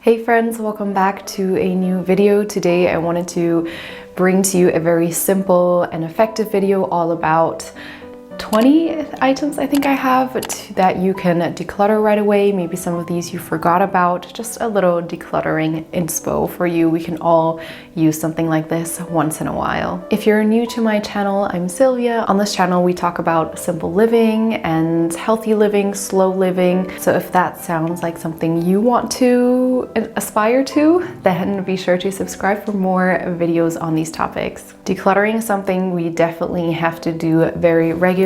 Hey friends, welcome back to a new video. Today I wanted to bring to you a very simple and effective video all about 20 items I think I have that you can declutter right away. Maybe some of these you forgot about. Just a little decluttering inspo for you. We can all use something like this once in a while. If you're new to my channel, I'm Sylvia. On this channel we talk about simple living and healthy living, slow living. So if that sounds like something you want to aspire to, then be sure to subscribe for more videos on these topics. Decluttering is something we definitely have to do very regularly,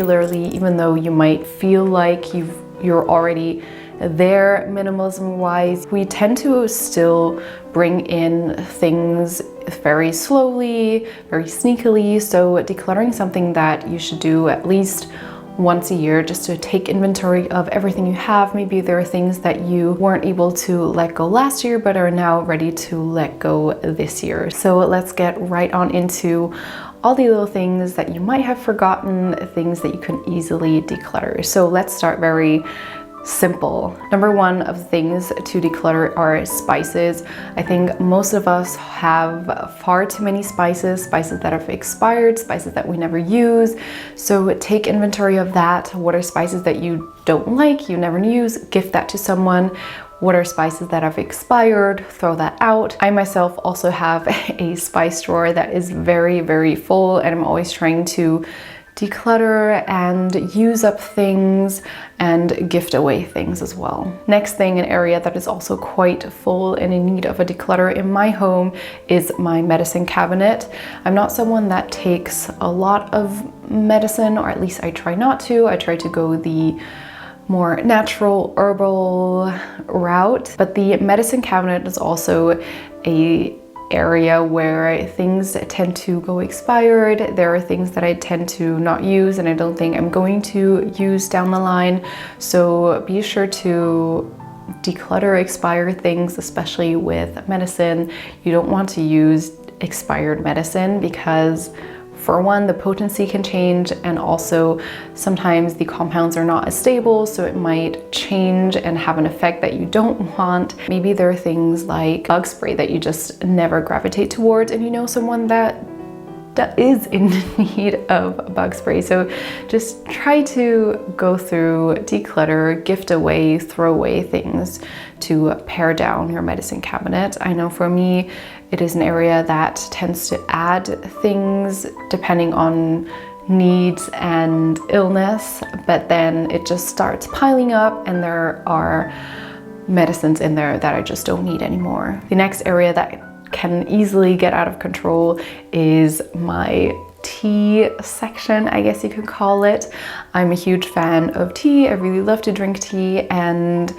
even though you might feel like you're already there minimalism wise. We tend to still bring in things very slowly, very sneakily. So decluttering is something that you should do at least once a year, just to take inventory of everything you have. Maybe there are things that you weren't able to let go last year but are now ready to let go this year. So let's get right on into all the little things that you might have forgotten, things that you can easily declutter. So let's start very simple. Number one of things to declutter are spices. I think most of us have far too many spices that have expired, spices that we never use. So take inventory of that. What are spices that you don't like, you never use? Gift that to someone. What are spices that have expired? Throw that out. I myself also have a spice drawer that is very, very full, and I'm always trying to declutter and use up things and gift away things as well. Next thing, an area that is also quite full and in need of a declutter in my home is my medicine cabinet. I'm not someone that takes a lot of medicine, or at least I try not to. I try to go the more natural herbal route, but the medicine cabinet is also a area where things tend to go expired. There are things that I tend to not use and I don't think I'm going to use down the line. So be sure to declutter expired things, especially with medicine. You don't want to use expired medicine because, for one, the potency can change, and also sometimes the compounds are not as stable, so it might change and have an effect that you don't want. Maybe there are things like bug spray that you just never gravitate towards, and you know someone that is in need of bug spray. So just try to go through, declutter, gift away, throw away things to pare down your medicine cabinet. I know for me, it is an area that tends to add things depending on needs and illness, but then it just starts piling up and there are medicines in there that I just don't need anymore. The next area that can easily get out of control is my tea section, I guess you could call it. I'm a huge fan of tea. I really love to drink tea, and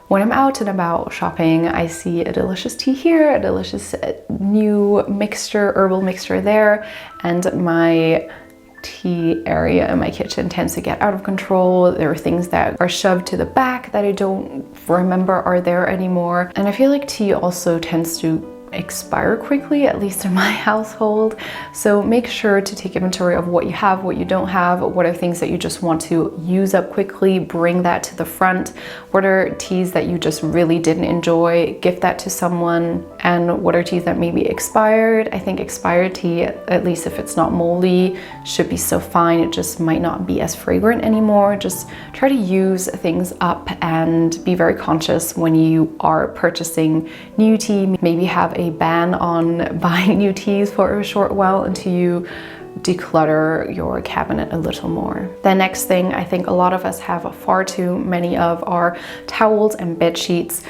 when I'm out and about shopping, I see a delicious tea here, a delicious new mixture, herbal mixture there, and my tea area in my kitchen tends to get out of control. There are things that are shoved to the back that I don't remember are there anymore. And I feel like tea also tends to expire quickly, at least in my household. So make sure to take inventory of what you have, what you don't have, what are things that you just want to use up quickly, bring that to the front. What are teas that you just really didn't enjoy, gift that to someone. And what are teas that maybe expired? I think expired tea, at least if it's not moldy, should be so fine. It just might not be as fragrant anymore. Just try to use things up and be very conscious when you are purchasing new tea. Maybe have a ban on buying new teas for a short while until you declutter your cabinet a little more. The next thing I think a lot of us have far too many of are towels and bed sheets.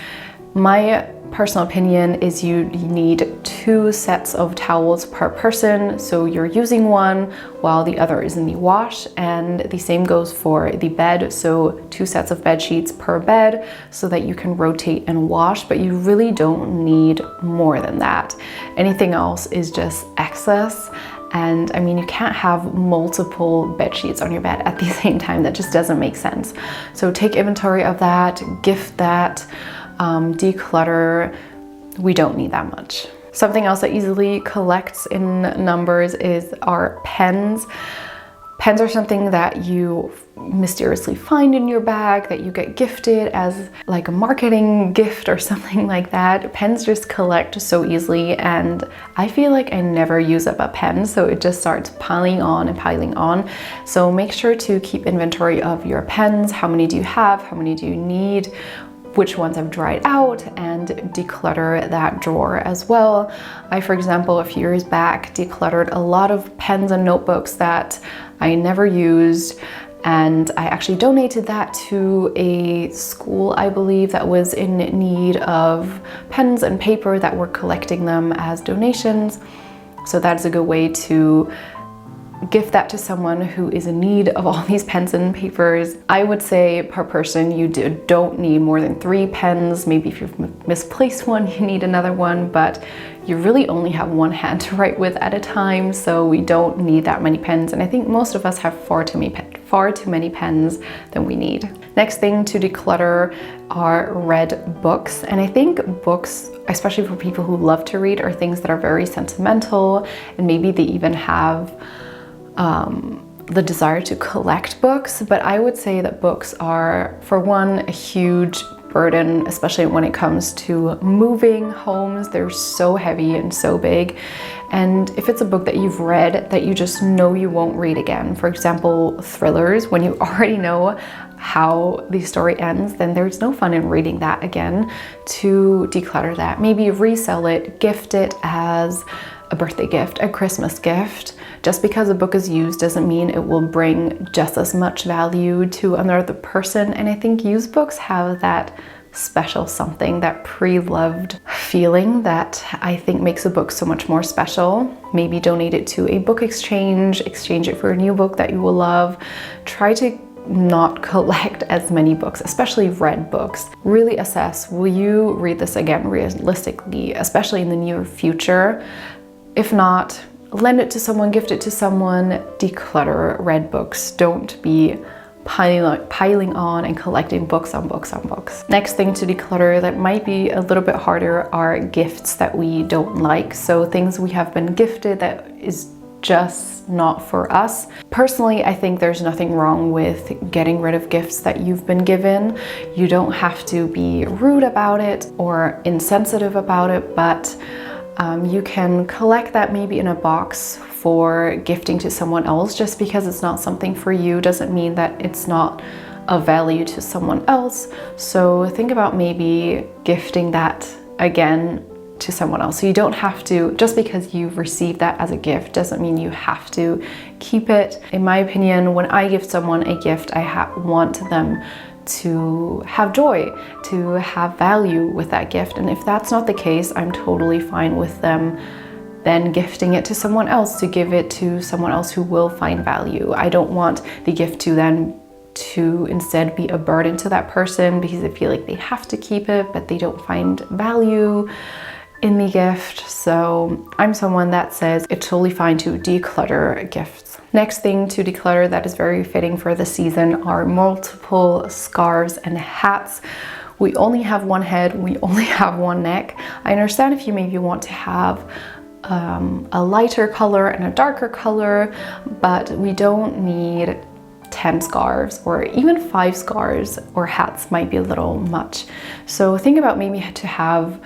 My personal opinion is you need 2 sets of towels per person, so you're using one while the other is in the wash, and the same goes for the bed, so 2 sets of bed sheets per bed so that you can rotate and wash, but you really don't need more than that. Anything else is just excess. And I mean, you can't have multiple bed sheets on your bed at the same time. That just doesn't make sense. So take inventory of that, gift that, declutter. We don't need that much. Something else that easily collects in numbers is our pens. Pens are something that you mysteriously find in your bag, that you get gifted as like a marketing gift or something like that. Pens just collect so easily, and I feel like I never use up a pen, so it just starts piling on and piling on. So make sure to keep inventory of your pens. How many do you have? How many do you need? Which ones have dried out, and declutter that drawer as well. I, for example, a few years back decluttered a lot of pens and notebooks that I never used, and I actually donated that to a school, I believe, that was in need of pens and paper that were collecting them as donations. So that's a good way to gift that to someone who is in need of all these pens and papers. I would say per person you don't need more than 3 pens. Maybe if you've misplaced one, you need another one, but you really only have one hand to write with at a time, so we don't need that many pens. And I think most of us have far too many pens than we need. Next thing to declutter are read books. And I think books, especially for people who love to read, are things that are very sentimental, and maybe they even have the desire to collect books. But I would say that books are, for one, a huge burden, especially when it comes to moving homes. They're so heavy and so big. And if it's a book that you've read that you just know you won't read again, for example, thrillers, when you already know how the story ends, then there's no fun in reading that again. To declutter that, maybe resell it, gift it as a birthday gift, a Christmas gift. Just because a book is used doesn't mean it will bring just as much value to another person. And I think used books have that special something, that pre-loved feeling that I think makes a book so much more special. Maybe donate it to a book exchange it for a new book that you will love. Try to not collect as many books, especially read books. Really assess, will you read this again realistically, especially in the near future? If not, lend it to someone, gift it to someone. Declutter read books. Don't be piling on and collecting books on books on books. Next thing to declutter that might be a little bit harder are gifts that we don't like. So things we have been gifted that is just not for us. Personally, I think there's nothing wrong with getting rid of gifts that you've been given. You don't have to be rude about it or insensitive about it, but you can collect that maybe in a box for gifting to someone else. Just because it's not something for you doesn't mean that it's not of value to someone else. So think about maybe gifting that again to someone else. So you don't have to, just because you've received that as a gift doesn't mean you have to keep it. In my opinion, when I give someone a gift, I want them to have joy, to have value with that gift. And if that's not the case, I'm totally fine with them then gifting it to someone else, to give it to someone else who will find value. I don't want the gift to then to instead be a burden to that person because they feel like they have to keep it, but they don't find value in the gift. So I'm someone that says it's totally fine to declutter gifts. Next thing to declutter that is very fitting for the season are multiple scarves and hats. We only have one head, we only have one neck. I understand if you maybe want to have a lighter color and a darker color, but we don't need 10 scarves, or even 5 scarves or hats might be a little much. So think about maybe to have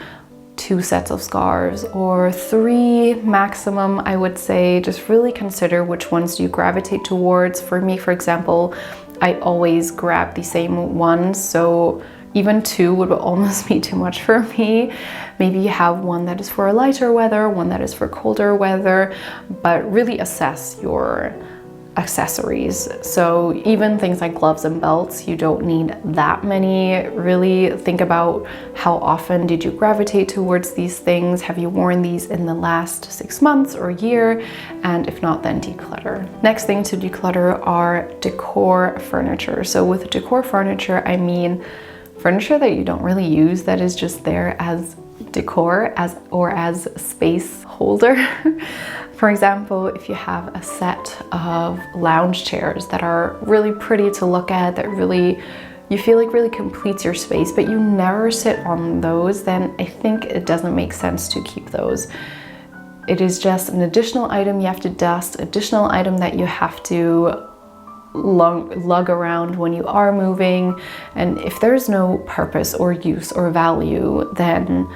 2 sets of scarves or 3 maximum, I would say. Just really consider which ones do you gravitate towards. For me, for example, I always grab the same ones, so even 2 would almost be too much for me. Maybe you have one that is for lighter weather, one that is for colder weather, but really assess your accessories. So even things like gloves and belts, you don't need that many. Really think about how often did you gravitate towards these things? Have you worn these in the last 6 months or year? And if not, then declutter. Next thing to declutter are decor furniture. So with decor furniture, I mean furniture that you don't really use, that is just there as decor, as space holder. For example, if you have a set of lounge chairs that are really pretty to look at, that really you feel like really completes your space, but you never sit on those, then I think it doesn't make sense to keep those. it is just an additional item you have to dust, additional item that you have to lug around when you are moving. And if there's no purpose or use or value, then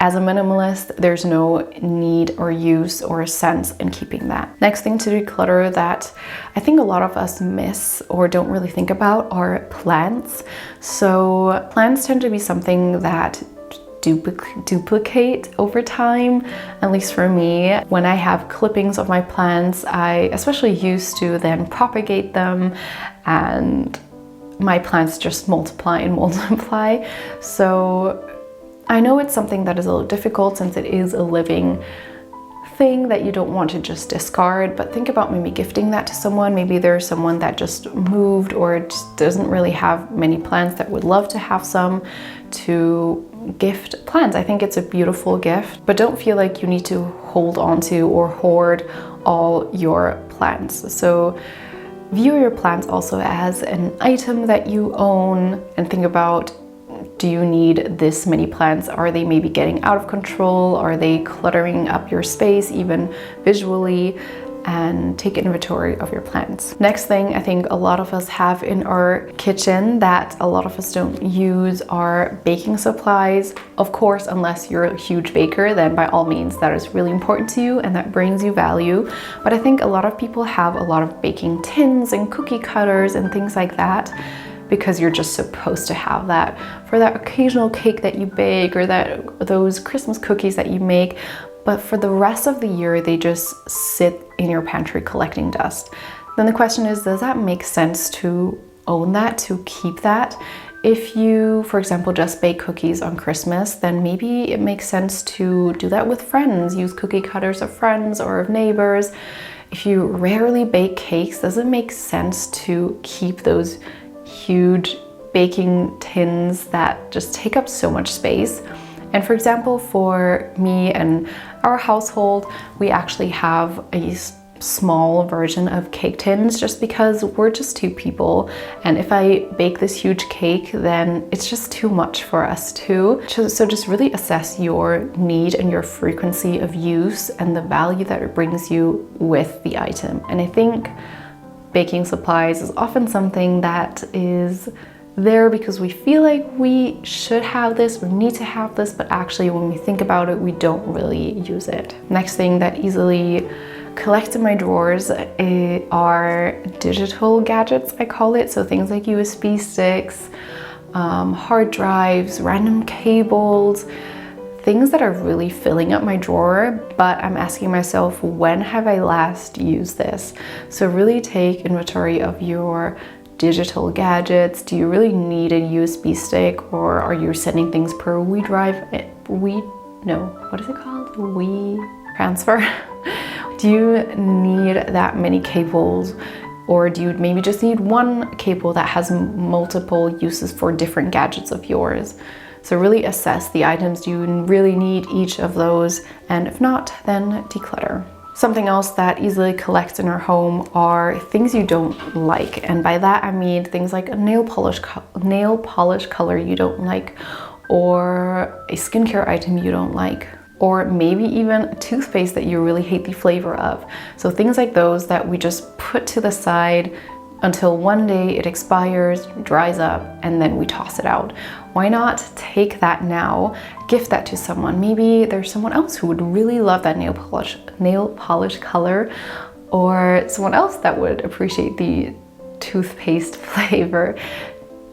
as a minimalist, there's no need or use or sense in keeping that. Next thing to declutter that I think a lot of us miss or don't really think about are plants. So plants tend to be something that duplicate over time, at least for me. When I have clippings of my plants, I especially used to then propagate them, and my plants just multiply and multiply. So I know it's something that is a little difficult since it is a living thing that you don't want to just discard, but think about maybe gifting that to someone. Maybe there's someone that just moved or just doesn't really have many plants that would love to have some, to gift plants. I think it's a beautiful gift, but don't feel like you need to hold on to or hoard all your plants. So view your plants also as an item that you own, and think about, do you need this many plants? Are they maybe getting out of control? Are they cluttering up your space, even visually? And take inventory of your plants. Next thing I think a lot of us have in our kitchen that a lot of us don't use are baking supplies. Of course, unless you're a huge baker, then by all means that is really important to you and that brings you value. But I think a lot of people have a lot of baking tins and cookie cutters and things like that, because you're just supposed to have that for that occasional cake that you bake or those Christmas cookies that you make. But for the rest of the year, they just sit in your pantry collecting dust. Then the question is, does that make sense to own that, to keep that? If you, for example, just bake cookies on Christmas, then maybe it makes sense to do that with friends. Use cookie cutters of friends or of neighbors. If you rarely bake cakes, does it make sense to keep those huge baking tins that just take up so much space? And for example, for me and our household, we actually have a small version of cake tins just because we're just two people. And if I bake this huge cake, then it's just too much for us too. So just really assess your need and your frequency of use and the value that it brings you with the item. And I think baking supplies is often something that is there because we feel like we should have this, we need to have this, but actually when we think about it, we don't really use it. Next thing that easily collects in my drawers are digital gadgets, I call it. So things like USB sticks, hard drives, random cables, things that are really filling up my drawer, but I'm asking myself, when have I last used this? So really take inventory of your digital gadgets. Do you really need a USB stick, or are you sending things per WeTransfer? Do you need that many cables, or do you maybe just need one cable that has multiple uses for different gadgets of yours? So really assess the items. Do you really need each of those? And if not, then declutter. Something else that easily collects in our home are things you don't like. And by that I mean things like a nail polish color you don't like, or a skincare item you don't like, or maybe even a toothpaste that you really hate the flavor of. So things like those that we just put to the side until one day it expires, dries up, and then we toss it out. Why not take that now, gift that to someone? Maybe there's someone else who would really love that nail polish color, or someone else that would appreciate the toothpaste flavor.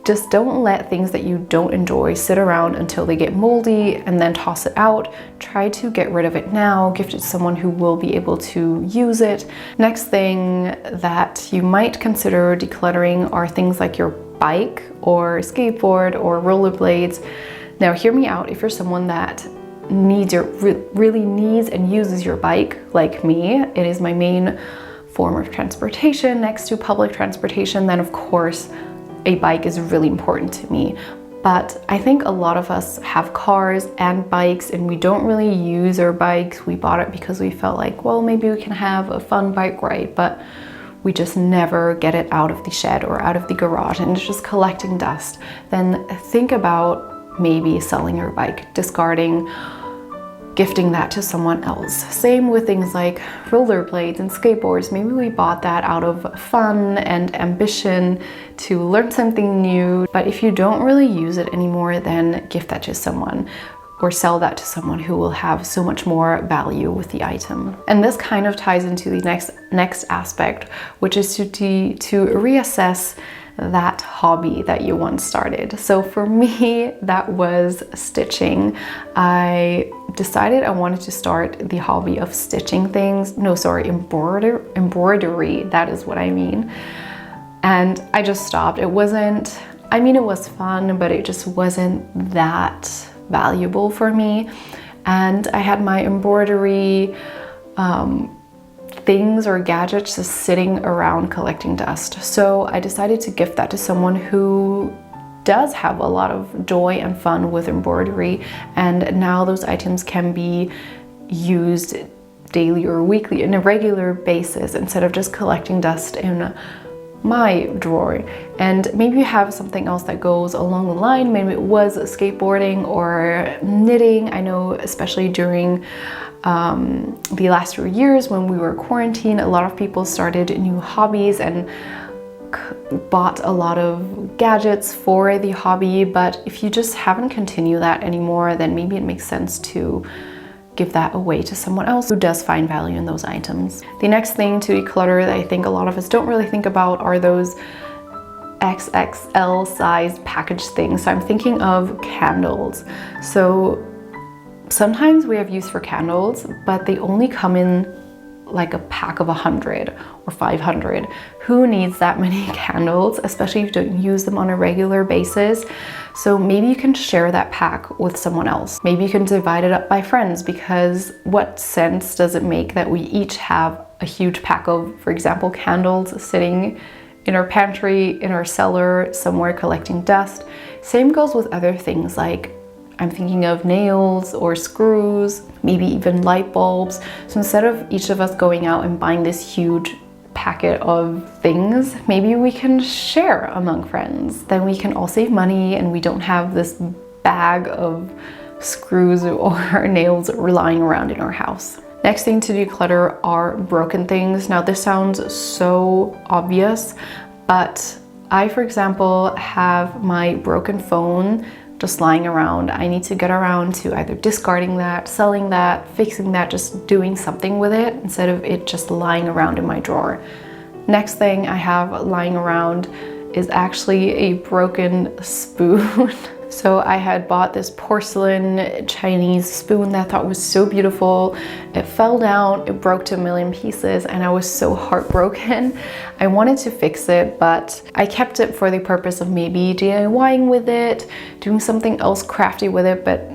Just don't let things that you don't enjoy sit around until they get moldy and then toss it out. Try to get rid of it now, gift it to someone who will be able to use it. Next thing that you might consider decluttering are things like your bike or skateboard or rollerblades. Now hear me out, if you're someone that really needs and uses your bike like me, it is my main form of transportation next to public transportation, then of course a bike is really important to me. But I think a lot of us have cars and bikes and we don't really use our bikes. We bought it because we felt like, well, maybe we can have a fun bike ride, but we just never get it out of the shed or out of the garage and it's just collecting dust. Then think about maybe selling your bike, discarding gifting that to someone else. Same with things like rollerblades and skateboards. Maybe we bought that out of fun and ambition to learn something new, but if you don't really use it anymore, then gift that to someone or sell that to someone who will have so much more value with the item. And this kind of ties into the next aspect, which is to reassess that hobby that you once started. So for me, that was stitching. I decided I wanted to start the hobby of stitching things. No, sorry, embroidery, that is what I mean. And I just stopped. It wasn't, I mean, it was fun, but it just wasn't that valuable for me. And I had my embroidery things or gadgets just sitting around collecting dust. So I decided to gift that to someone who does have a lot of joy and fun with embroidery, and now those items can be used daily or weekly on a regular basis instead of just collecting dust in my drawer. And maybe you have something else that goes along the line. Maybe it was skateboarding or knitting. I know especially during the last few years when we were quarantined, a lot of people started new hobbies and bought a lot of gadgets for the hobby. But if you just haven't continued that anymore, then maybe it makes sense to give that away to someone else who does find value in those items. The next thing to declutter that I think a lot of us don't really think about are those XXL size package things. So I'm thinking of candles. So sometimes we have use for candles, but they only come in like a pack of 100 or 500. Who needs that many candles, especially if you don't use them on a regular basis? So maybe you can share that pack with someone else. Maybe you can divide it up by friends, because what sense does it make that we each have a huge pack of, for example, candles sitting in our pantry, in our cellar, somewhere collecting dust? Same goes with other things, like I'm thinking of nails or screws, maybe even light bulbs. So instead of each of us going out and buying this huge packet of things, maybe we can share among friends. Then we can all save money and we don't have this bag of screws or nails lying around in our house. Next thing to declutter are broken things. Now this sounds so obvious, but I, for example, have my broken phone just lying around. I need to get around to either discarding that, selling that, fixing that, just doing something with it instead of it just lying around in my drawer. Next thing I have lying around is actually a broken spoon. So I had bought this porcelain Chinese spoon that I thought was so beautiful. It fell down, it broke to a million pieces, and I was so heartbroken. I wanted to fix it, but I kept it for the purpose of maybe DIYing with it, doing something else crafty with it, but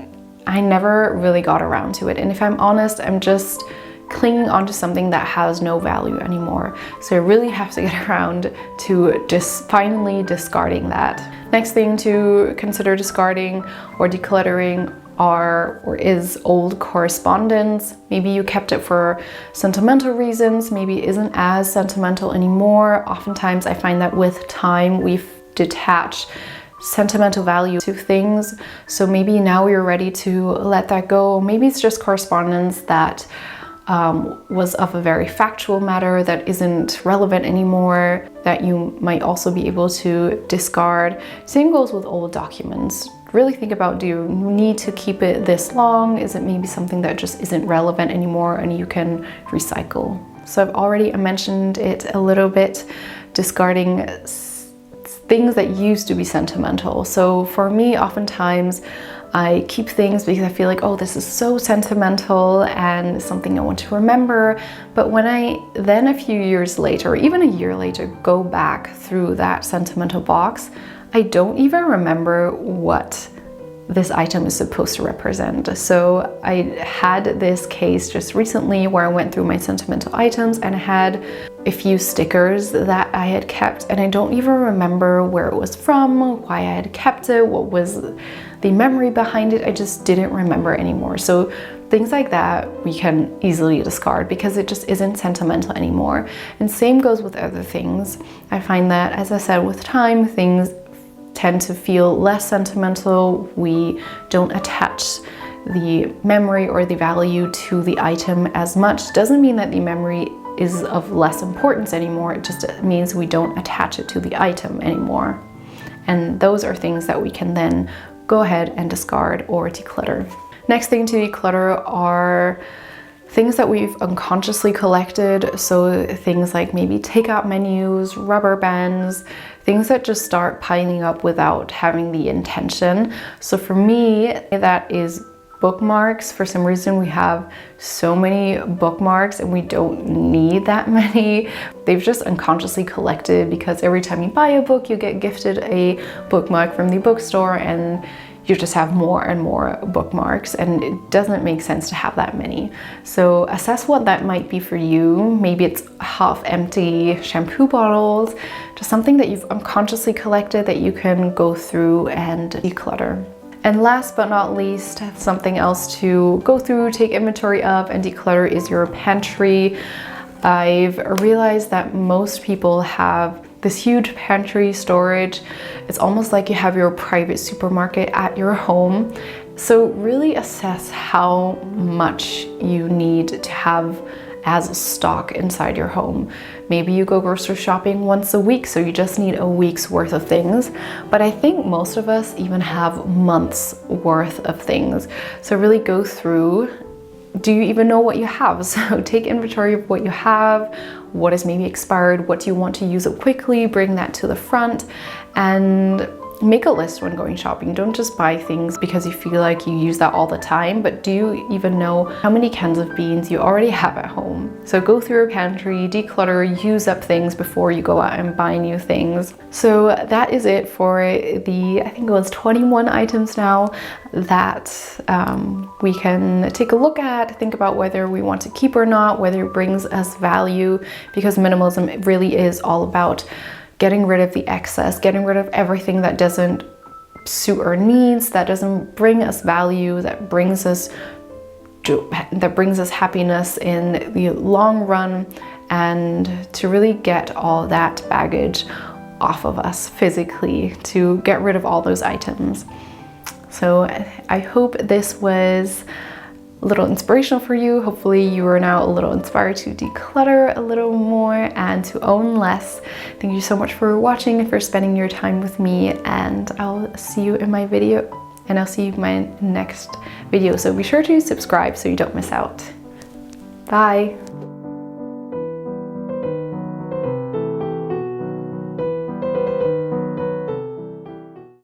I never really got around to it. And if I'm honest, I'm just clinging onto something that has no value anymore. So I really have to get around to just finally discarding that. Next thing to consider discarding or decluttering is old correspondence. Maybe you kept it for sentimental reasons, maybe it isn't as sentimental anymore. Oftentimes I find that with time we've detached sentimental value to things. So maybe now you're ready to let that go. Maybe it's just correspondence that was of a very factual matter that isn't relevant anymore, that you might also be able to discard. Same goes with old documents. Really think about, do you need to keep it this long? Is it maybe something that just isn't relevant anymore and you can recycle? So I've already mentioned it a little bit, discarding things that used to be sentimental. So for me, oftentimes I keep things because I feel like, oh, this is so sentimental and something I want to remember. But when I then a few years later, or even a year later, go back through that sentimental box, I don't even remember what this item is supposed to represent. So I had this case just recently where I went through my sentimental items and I had a few stickers that I had kept, and I don't even remember where it was from, why I had kept it, what was the memory behind it. I just didn't remember anymore. So things like that we can easily discard because it just isn't sentimental anymore. And same goes with other things. I find that, as I said, with time, things tend to feel less sentimental. We don't attach the memory or the value to the item as much. Doesn't mean that the memory is of less importance anymore. It just means we don't attach it to the item anymore. And those are things that we can then go ahead and discard or declutter. Next thing to declutter are things that we've unconsciously collected. So things like maybe takeout menus, rubber bands, things that just start piling up without having the intention. So for me, that is bookmarks. For some reason, we have so many bookmarks and we don't need that many. They've just unconsciously collected because every time you buy a book, you get gifted a bookmark from the bookstore and you just have more and more bookmarks, and it doesn't make sense to have that many. So assess what that might be for you. Maybe it's half empty shampoo bottles, just something that you've unconsciously collected that you can go through and declutter. And last but not least, something else to go through, take inventory of, and declutter is your pantry. I've realized that most people have this huge pantry storage. It's almost like you have your private supermarket at your home. So really assess how much you need to have as stock inside your home. Maybe you go grocery shopping once a week, so you just need a week's worth of things. But I think most of us even have months worth of things. So really go through, do you even know what you have? So take inventory of what you have, what is maybe expired, what do you want to use up quickly, bring that to the front, and make a list when going shopping. Don't just buy things because you feel like you use that all the time, but do you even know how many cans of beans you already have at home? So go through your pantry, declutter, use up things before you go out and buy new things. So that is it for the, I think it was 21 items now that we can take a look at, think about whether we want to keep or not, whether it brings us value, because minimalism really is all about getting rid of the excess, getting rid of everything that doesn't suit our needs, that doesn't bring us value, that brings us happiness in the long run, and to really get all that baggage off of us physically, to get rid of all those items. So I hope this was a little inspirational for you. Hopefully you are now a little inspired to declutter a little more and to own less. Thank you so much for watching and for spending your time with me, and I'll see you in my video, and I'll see you in my next video. So be sure to subscribe so you don't miss out. Bye.